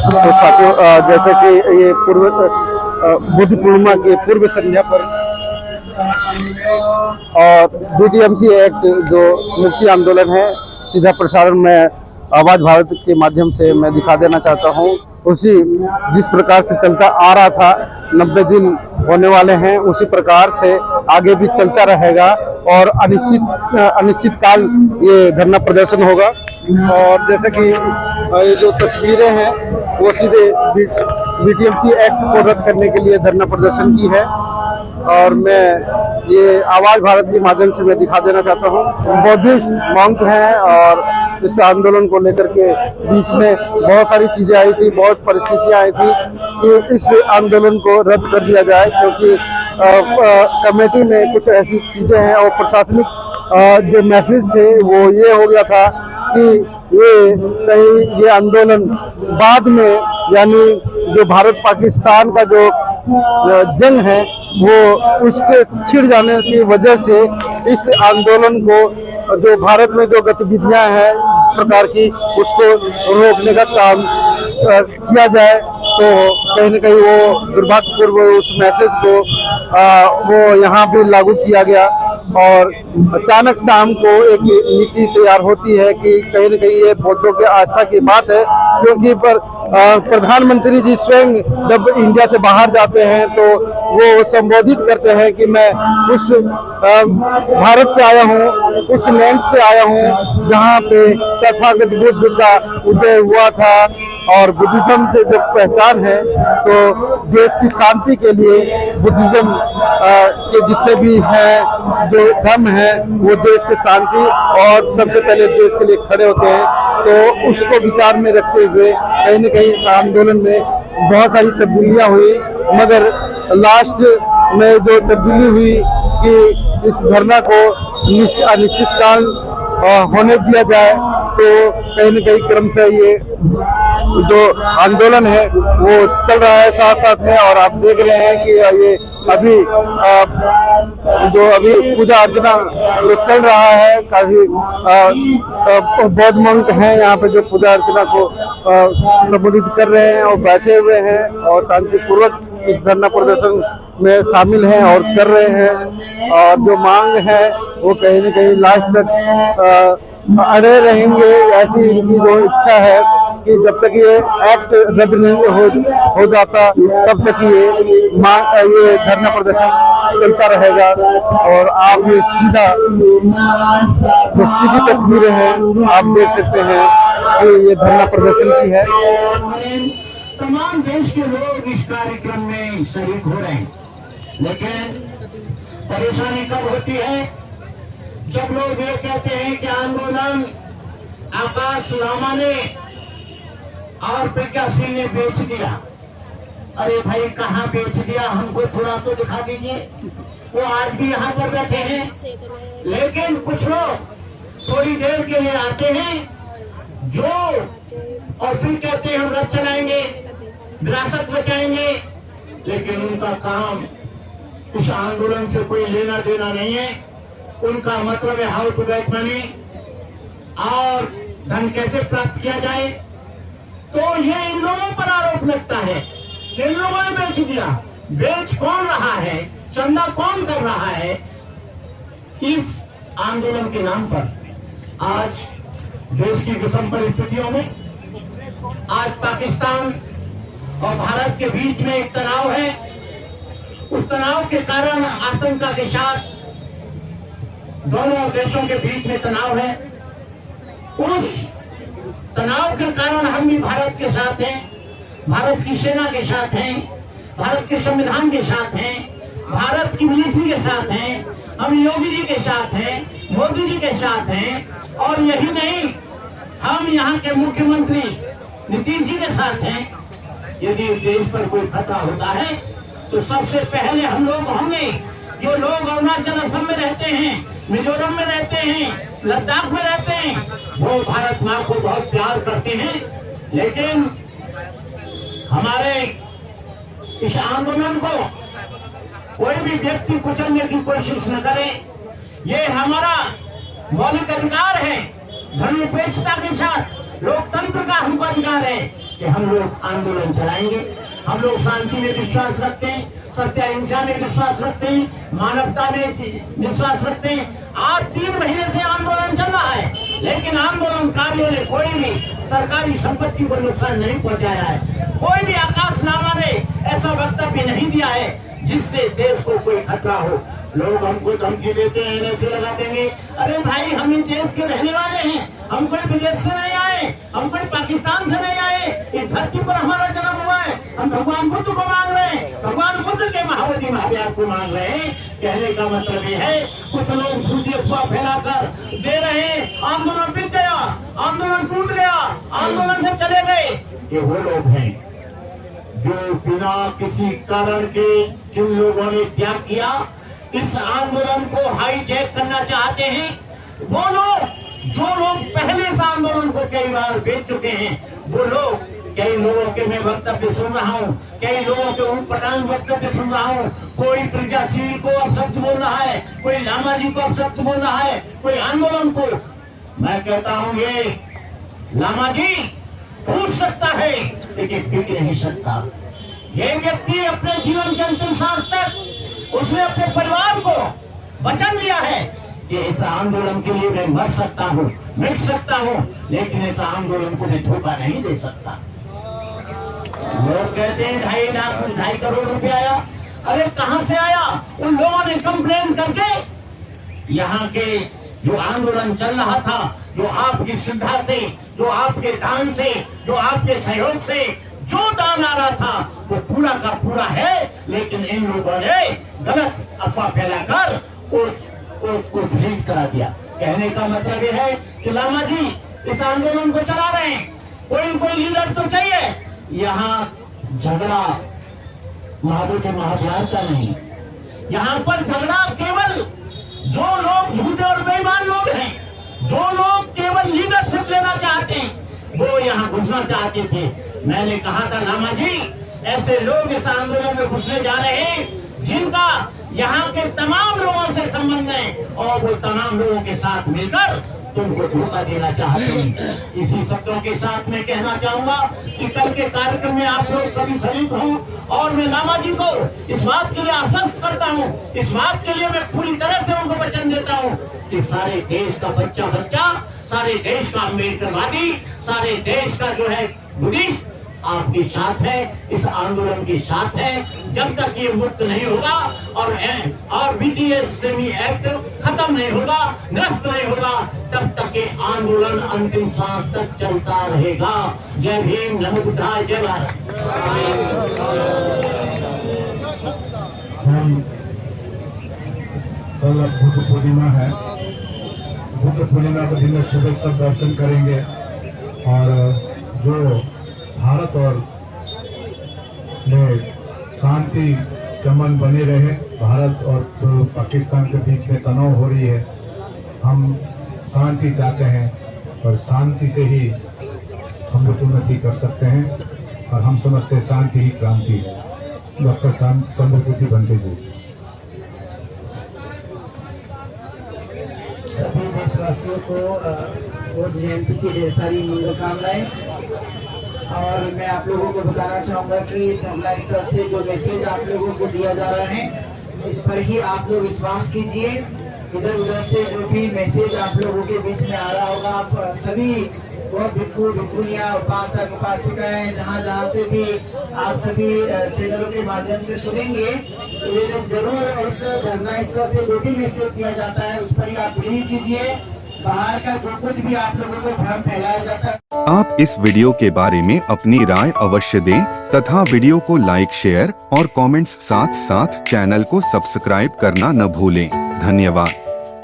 तो साथियों, जैसे कि ये बुद्ध पूर्णिमा के पूर्व संध्या पर और बीटीएमसी एक्ट जो मुक्ति आंदोलन है, सीधा प्रसारण में आवाज भारत के माध्यम से मैं दिखा देना चाहता हूँ। उसी जिस प्रकार से चलता आ रहा था, 90 दिन होने वाले हैं, उसी प्रकार से आगे भी चलता रहेगा और अनिश्चित काल ये धरना प्रदर्शन होगा। और जैसे कि ये जो तस्वीरें हैं वो सीधे बीटीएमसी एक्ट को रद्द करने के लिए धरना प्रदर्शन की है और मैं ये आवाज भारत के माध्यम से मैं दिखा देना चाहता हूँ। बौद्धिस्ट मंक हैं और इस आंदोलन को लेकर के बीच में बहुत सारी चीजें आई थी, बहुत परिस्थितियां आई थी कि इस आंदोलन को रद्द कर दिया जाए, क्योंकि कमेटी में कुछ ऐसी चीजें हैं और प्रशासनिक जो मैसेज थे वो ये हो गया था कि ये आंदोलन बाद में, यानी जो भारत पाकिस्तान का जो जंग है वो उसके छिड़ जाने की वजह से इस आंदोलन को, जो भारत में जो गतिविधियां हैं इस प्रकार की, उसको रोकने का काम किया जाए। तो कहीं न कहीं वो दुर्भाग्यपूर्ण उस मैसेज को वो यहाँ भी लागू किया गया और अचानक शाम को एक नीति तैयार होती है कि कहीं न कहीं ये बौद्धों के आस्था की बात है, क्योंकि प्रधानमंत्री जी स्वयं जब इंडिया से बाहर जाते हैं तो वो संबोधित करते हैं कि मैं उस भारत से आया हूँ, उस लैंड से आया हूँ जहाँ पे तथागत बुद्ध का उदय हुआ था और बुद्धिज्म से जब पहचान है तो देश की शांति के लिए बुद्धिज्म के जितने भी हैं जो धर्म है वो देश की शांति और सबसे पहले देश के लिए खड़े होते हैं। तो उसको विचार में रखते हुए कहीं न कहीं इस आंदोलन में बहुत सारी तब्दीलियां हुई, मगर लास्ट में जो तब्दीली हुई कि इस धरना को अनिश्चित काल होने दिया जाए, तो कहीं न कहीं क्रम से ये जो आंदोलन है वो चल रहा है साथ साथ में। और आप देख रहे हैं कि ये अभी अभी पूजा अर्चना जो चल रहा है, काफी बौद्ध मंक हैं यहाँ पे जो पूजा अर्चना को संबोधित कर रहे हैं और बैठे हुए हैं और शांतिपूर्वक इस धरना प्रदर्शन में शामिल हैं और कर रहे हैं। और जो मांग है वो कहीं न कहीं लास्ट तक अड़े रहेंगे, ऐसी इनकी जो इच्छा है कि जब तक ये एक्ट रद्द नहीं हो जाता तब तक ये धरना प्रदर्शन चलता रहेगा। और आप ये सीधी तस्वीरें हैं, आप देख सकते हैं कि ये धरना प्रदर्शन की है। तमाम देश के लोग इस कार्यक्रम में शरीक हो रहे हैं, लेकिन परेशानी कब होती है जब लोग ये कहते हैं कि आंदोलन आकाश लामा ने और प्रज्ञा सिंह ने बेच दिया। अरे भाई, कहाँ बेच दिया? हमको थोड़ा तो दिखा दीजिए। वो आज भी यहाँ पर बैठे हैं, लेकिन कुछ लोग थोड़ी देर के लिए आते हैं जो और फिर कहते हैं हम रथ चलाएंगे, विरासत बचाएंगे, लेकिन उनका काम इस आंदोलन से कोई लेना देना नहीं है। उनका मतलब है हाउ टू गेट मनी और धन कैसे प्राप्त किया जाए। तो ये इन लोगों पर आरोप लगता है कि इन लोगों ने बेच दिया। बेच कौन रहा है? चंदा कौन कर रहा है इस आंदोलन के नाम पर? आज देश की विषम परिस्थितियों में, आज पाकिस्तान और भारत के बीच में एक तनाव है। उस तनाव के कारण, आशंका के साथ दोनों देशों के बीच में तनाव है। उस तनाव के कारण हम भी भारत के साथ हैं, भारत की सेना के साथ हैं, भारत के संविधान के साथ हैं, भारत की नीति के साथ हैं, हम योगी जी के साथ हैं, मोदी जी के साथ हैं। और यही नहीं, हम यहाँ के मुख्यमंत्री नीतीश जी के साथ हैं। यदि देश पर कोई खतरा होता है तो सबसे पहले हम लोग होंगे। जो लोग अरुणाचल असम में रहते हैं, मिजोरम में रहते हैं, लद्दाख में रहते हैं, वो भारत माँ को बहुत प्यार करते हैं, लेकिन हमारे इस आंदोलन को कोई भी व्यक्ति कुचलने की कोशिश न करे। ये हमारा मौलिक अधिकार है। धर्मनिरपेक्षता के साथ लोकतंत्र का हमको अधिकार है कि हम लोग आंदोलन चलाएंगे। हम लोग शांति में विश्वास रखते हैं, सत्य अहिंसा में विश्वास रखते हैं, मानवता में विश्वास रखते हैं। आज 3 महीने से आंदोलन चल रहा है, लेकिन आंदोलनकारियों ने कोई भी सरकारी संपत्ति को नुकसान नहीं पहुंचाया है। कोई भी आकाश लामा ने ऐसा वक्तव्य नहीं दिया है जिससे देश को कोई खतरा हो। लोग हमको धमकी देते हैं, ऐसे लगा देंगे, अरे भाई हम इस देश के रहने वाले हैं, हम कोई विदेश से नहीं आए, हम कोई पाकिस्तान से नहीं आए, इस धरती पर हमारा जन्म हुआ है, हम भगवान बुद्ध को मांग रहे हैं, भगवान बुद्ध के महावती महाव्यास को मांग रहे हैं। कहने का मतलब ये है, कुछ लोग झूठी अफवाह फैलाकर दे रहे हैं आंदोलन बिक गया, आंदोलन टूट गया, आंदोलन से चले गए। ये वो लोग हैं जो बिना किसी कारण के जिन लोगों ने त्याग किया, इस आंदोलन को हाईजैक करना चाहते हैं। वो लोग जो लोग पहले इस आंदोलन को कई बार बेच चुके हैं, वो लोग, कई लोगों के मैं वक्तव्य सुन रहा हूँ, कई लोगों के उटपटांग वक्तव्य सुन रहा हूँ। कोई प्रज्ञाशील को अपशब्द बोल रहा है, कोई लामा जी को अपशब्द बोल रहा है, कोई आंदोलन को। मैं कहता हूँ ये लामा जी पूछ सकता है लेकिन बिक नहीं सकता। ये व्यक्ति अपने जीवन के अंतिम सांस तक उसने अपने परिवार को वचन दिया है कि इस आंदोलन के लिए मैं मर सकता हूँ, मिट सकता हूँ, लेकिन इस आंदोलन को मैं धोखा नहीं दे सकता। लोग कहते हैं 2.5 करोड़ रुपया आया। अरे कहां से आया? उन लोगों ने कंप्लेन करके यहाँ के जो आंदोलन चल रहा था, जो आपकी श्रद्धा से, जो आपके दान से, जो आपके सहयोग से जो दान आ रहा था, वो पूरा का पूरा है। लेकिन इन लोगों ने गलत अफवाह फैलाकर उसको फ्रीज करा दिया। कहने का मतलब यह है कि लामा जी इस आंदोलन को चला रहे हैं, कोई लीडर तो चाहिए। यहाँ झगड़ा महावीर महाविहार का नहीं, यहाँ पर झगड़ा केवल जो लोग झूठे और बेईमान लोग हैं, जो लोग केवल लीडरशिप लेना चाहते हैं, वो यहाँ घुसना चाहते थे। मैंने कहा था लामा जी ऐसे लोग इस आंदोलन में घुसने जा रहे हैं जिनका यहाँ के तमाम लोगों से संबंध है, और वो तमाम लोगों के साथ मिलकर तुमको धोखा देना चाहते हैं। इसी शब्दों के साथ मैं कहना चाहूंगा कि कल के कार्यक्रम में आप लोग सभी शरीक हों, और मैं लामा जी को इस बात के लिए आश्वस्त करता हूँ, इस बात के लिए मैं पूरी तरह से उनको वचन देता हूँ कि सारे देश का बच्चा, सारे देश का अम्बेडकरवादी, सारे देश का जो है बुद्धिस्ट आपके साथ है, इस आंदोलन के साथ है। जब तक ये मुक्त नहीं होगा और BTS एक्ट खत्म नहीं होगा, निरस्त नहीं होगा, तब तक ये आंदोलन अंतिम सांस तक चलता रहेगा। जय भीम, नमो बुद्धाय, जय भारत। कल बुद्ध पूर्णिमा है, बुद्ध पूर्णिमा के दिन में सुबह सब दर्शन करेंगे, और जो भारत और में शांति चमन बने रहे, भारत और जो पाकिस्तान के बीच में तनाव हो रही है, हम शांति चाहते हैं, और शांति से ही हम लोग उन्नति कर सकते हैं, और हम समझते हैं शांति ही क्रांति है। डॉक्टर चंद्रज्योति बंटे जी। सभी देशवासियों को बुद्ध जयंती की ढेर सारी मंगल कामनाएं। और मैं आप लोगों को बताना चाहूँगा कि धरना स्थल से जो मैसेज आप लोगों को दिया जा रहा है, इस पर ही आप लोग विश्वास कीजिए। इधर उधर से जो भी मैसेज आप लोगों के बीच में आ रहा होगा, आप सभी बहुत भिक्खु भिक्खुनियाँ, उपासक उपासिकाएं, जहाँ से भी आप सभी चैनलों के माध्यम से सुनेंगे, तो जरूर इस धरना स्थल से जो भी मैसेज दिया जाता है उस पर ही आप बिलीव कीजिए। बाहर का जो कुछ भी आप लोगों को भ्रम फैलाया जाता है। आप इस वीडियो के बारे में अपनी राय अवश्य दें तथा वीडियो को लाइक, शेयर और कमेंट्स साथ चैनल को सब्सक्राइब करना न भूलें। धन्यवाद।